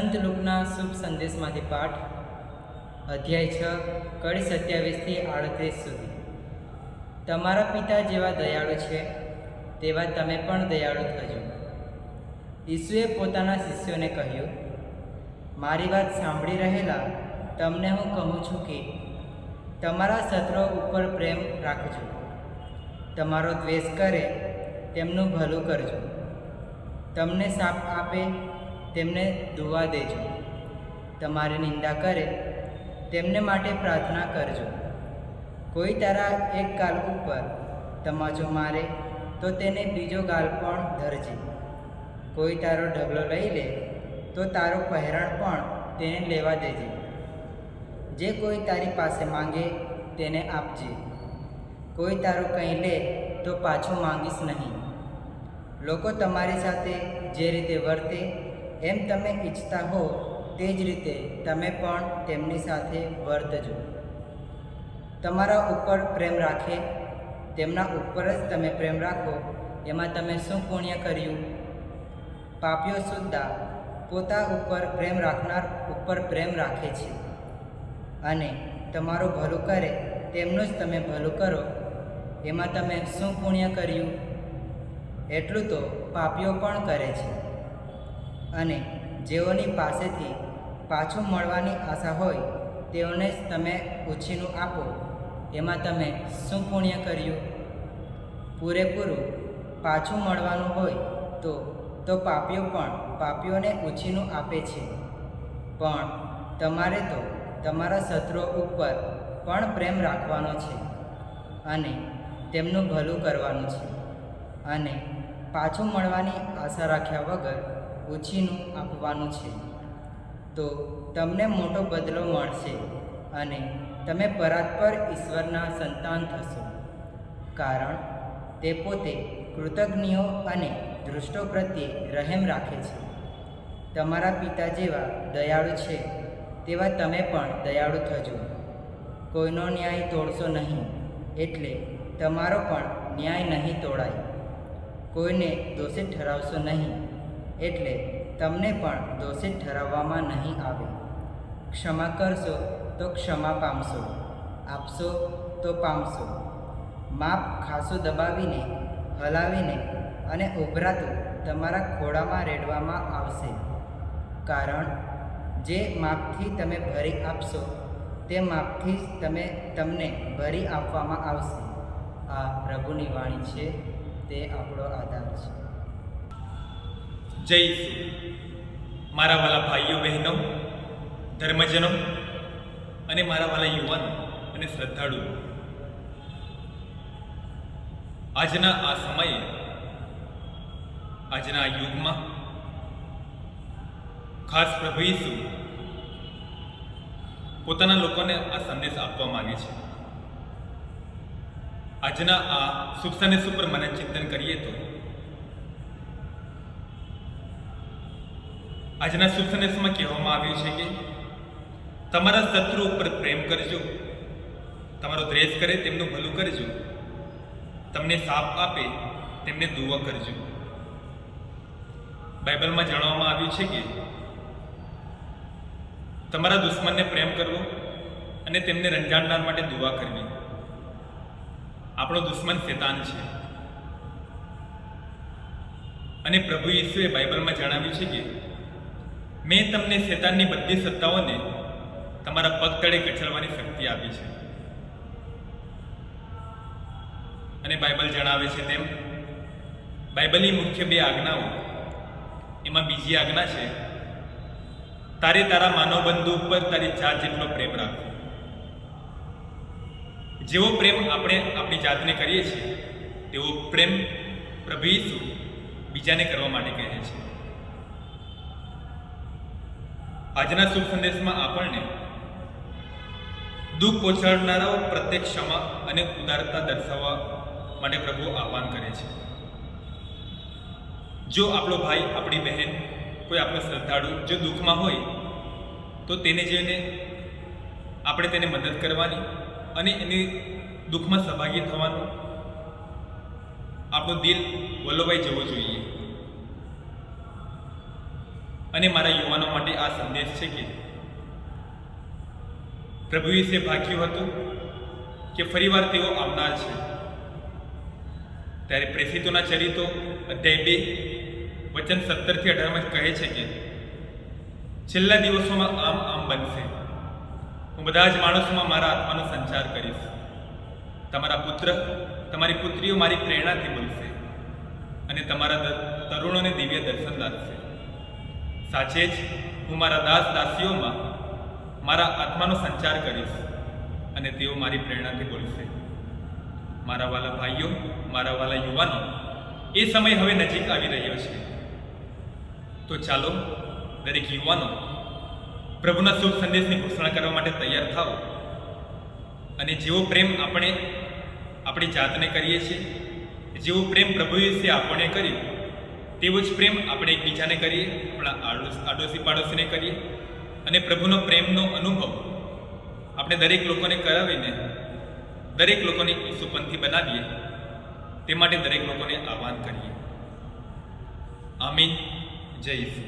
સંત લુકના શુભ સંદેશમાંથી પાઠ અધ્યાય 6 કડી 27થી 38 સુધી. તમારા પિતા જેવા દયાળુ છે તેવા તમે પણ દયાળુ થજો. ઈસુએ પોતાના શિષ્યોને કહ્યું, મારી વાત સાંભળી રહેલા તમને હું કહું છું કે તમારા શત્રુઓ ઉપર પ્રેમ રાખજો. તમારો દ્વેષ કરે તેમનું ભલું કરજો. તમને શાપ આપે તેમને દુઆ દેજો. તમારી નિંદા કરે તેમને માટે પ્રાર્થના કરજો. કોઈ તારા એક ગાલ ઉપર તમાચો મારે તો તેને બીજો ગાલ પણ ધરજે. કોઈ તારો ઢગલો લઈ લે તો તારો પહેરણ પણ તેને લેવા દેજે. જે કોઈ તારી પાસે માંગે તેને આપજે. કોઈ તારું કંઈ લે તો પાછું માંગીશ નહીં. લોકો તમારી સાથે જે રીતે વર્તે એમ તમે ઈચ્છતા હો તે જ રીતે તમે પણ તેમની સાથે વર્તજો. તમારા ઉપર પ્રેમ રાખે તેમના ઉપર જ તમે પ્રેમ રાખો એમાં તમે શું પુણ્ય કર્યું? પાપીઓ સુદ્ધા પોતા ઉપર પ્રેમ રાખનાર ઉપર પ્રેમ રાખે છે. અને તમારું ભલું કરે તેમનું જ તમે ભલું કરો એમાં તમે શું પુણ્ય કર્યું? એટલું તો પાપીઓ પણ કરે છે. અને જેઓની પાસેથી પાછું મળવાની આશા હોય તેઓને જ તમે ઉછીનું આપો એમાં તમે શું પુણ્ય કર્યું? પૂરેપૂરું પાછું મળવાનું હોય તો પાપીઓ પણ પાપીઓને ઉછીનું આપે છે. પણ તમારે તો તમારા શત્રુઓ ઉપર પણ પ્રેમ રાખવાનો છે અને તેમનું ભલું કરવાનું છે. અને પાછું મળવાની આશા રાખ્યા વગર ઉછીનું આપવાનું છે. તો તમને મોટો બદલો મળશે અને તમે પરાત્પર ઈશ્વરના સંતાન થશો. કારણ તે પોતે કૃતજ્ઞો અને દૃષ્ટો પ્રત્યે રહેમ રાખે છે. તમારા પિતા જેવા દયાળુ છે તેવા તમે પણ દયાળુ થજો. કોઈનો ન્યાય તોડશો નહીં એટલે તમારો પણ ન્યાય નહીં તોડાય. કોઈને દોષિત ઠરાવશો નહીં એટલે તમને પણ દોષિત ઠરાવવામાં નહીં આવે. ક્ષમા કરશો તો ક્ષમા પામશો, આપશો તો પામશો. માપ ખાસું દબાવીને, હલાવીને અને ઉભરાતું તમારા ખોળામાં રેડવામાં આવશે. કારણ જે માપથી તમે ભરી આપશો તે માપથી જ તમને ભરી આપવામાં આવશે. આ પ્રભુની વાણી છે, તે આપણો આધાર છે. જય ઈસુ. મારા વાલા ભાઈઓ બહેનો, ધર્મજનો અને મારા વાલા યુવાનો અને શ્રદ્ધાળુઓ, આજના આ સમયે, આજના આ યુગમાં ખાસ પ્રભુ ઈસુ પોતાના લોકોને આ સંદેશ આપવા માંગે છે. આજના આ શુભ સંદેશ ઉપર મને ચિંતન કરીએ તો આજના શુભ સંદેશમાં કહેવામાં આવ્યું છે કે તમારા શત્રુ ઉપર પ્રેમ કરજો, તમારો દ્વેષ કરે તેમનું ભલું કરજો, તમને શાપ આપે તેમને દુઆ કરજો. બાઇબલમાં જણાવવામાં આવ્યું છે કે તમારા દુશ્મનને પ્રેમ કરવો અને તેમને રંજાડનાર માટે દુઆ કરવી. આપણો દુશ્મન શેતાન છે અને પ્રભુ ઈસુએ બાઇબલમાં જણાવ્યું છે કે મેં તમને શેતાનની બધી સત્તાઓને તમારા પગ તળે કચડવાની શક્તિ આપી છે. અને બાઇબલ જણાવે છે તેમ બાઇબલની મુખ્ય 2 આજ્ઞાઓ, એમાં બીજી આજ્ઞા છે, તારે તારા માનવબંધુ ઉપર તારી જાત જેટલો પ્રેમ રાખવો. જેવો પ્રેમ આપણે આપણી જાતને કરીએ છીએ તેવો પ્રેમ પ્રભુ ઈસુ બીજાને કરવા માટે કહે છે. આજના શુભ સંદેશમાં આપણને દુઃખ પહોંચાડનારાઓ પ્રત્યે ક્ષમા અને ઉદારતા દર્શાવવા માટે પ્રભુ આહ્વાન કરે છે. જો આપણો ભાઈ, આપણી બહેન, કોઈ આપણો શ્રદ્ધાળુ જો દુઃખમાં હોય તો તેને જોઈને આપણે તેને મદદ કરવાની અને એની દુઃખમાં સહભાગી થવાનું આપણું દિલ વલોવાઈ જવું જોઈએ. અને મારા યુવાનો માટે આ સંદેશ છે કે પ્રભુ વિશે ભાગ્યું હતું કે ફરીવાર તેઓ આવનાર છે. ત્યારે પ્રેષિતોના ચરિત્રો અધ્યાય 2 વચન 17-18 કહે છે કે છેલ્લા દિવસોમાં આમ બનશે, હું બધા જ માણસોમાં મારા આત્માનો સંચાર કરીશ. તમારા પુત્ર તમારી પુત્રીઓ મારી પ્રેરણાથી બોલશે અને તમારા તરુણોને દિવ્ય દર્શન લાગશે. સાચે જ હું મારા દાસ દાસીઓમાં મારા આત્માનો સંચાર કરીશ અને તેઓ મારી પ્રેરણાથી બોલશે. મારા વાલા ભાઈઓ, મારા વાલા યુવાનો, એ સમય હવે નજીક આવી રહ્યો છે. તો ચાલો દરેક યુવાનો પ્રભુના શુભ સંદેશની ઘોષણા કરવા માટે તૈયાર થાઓ અને જેવો પ્રેમ આપણે આપણી જાતને કરીએ છીએ, જેવો પ્રેમ પ્રભુ વિશે આપણે કર્યો, તેવો જ પ્રેમ આપણે એકબીજાને કરીએ, આપણા આડોશી પાડોશીને કરીએ અને પ્રભુનો પ્રેમનો અનુભવ આપણે દરેક લોકોને કરાવીને દરેક લોકોને ઈસુપંથી બનાવીએ. તે માટે દરેક લોકોને આહ્વાન કરીએ. આમીન. જય ઈસુ.